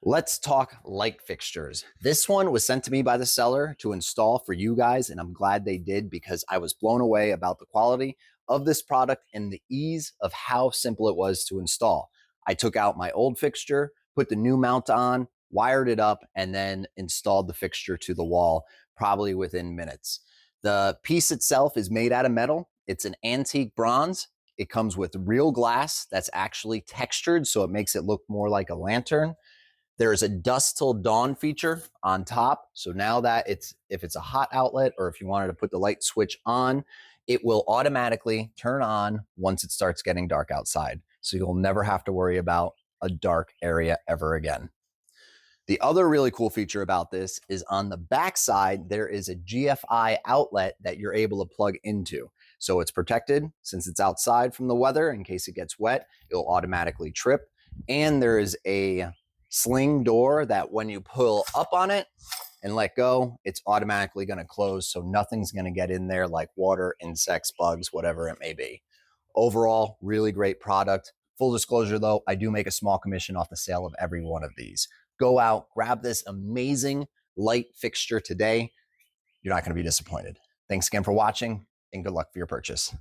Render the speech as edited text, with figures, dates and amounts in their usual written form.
Let's talk light fixtures. This one was sent to me by the seller to install for you guys, and I'm glad they did because I was blown away about the quality of this product and the ease of how simple it was to install. I took out my old fixture, put the new mount on, wired it up, and then installed the fixture to the wall probably within minutes. The piece itself is made out of metal. It's an antique bronze. It comes with real glass that's actually textured, so it makes it look more like a lantern. There's a dusk till dawn feature on top. So now that if it's a hot outlet or if you wanted to put the light switch on, it will automatically turn on once it starts getting dark outside. So you'll never have to worry about a dark area ever again. The other really cool feature about this is on the back side, there is a GFI outlet that you're able to plug into. So it's protected since it's outside from the weather. In case it gets wet, it'll automatically trip. And there is a sling door that when you pull up on it and let go, it's automatically going to close. So nothing's going to get in there like water, insects, bugs, whatever it may be. Overall, really great product. Full disclosure though, I do make a small commission off the sale of every one of these. Go out, grab this amazing light fixture today. You're not going to be disappointed. Thanks again for watching and good luck for your purchase.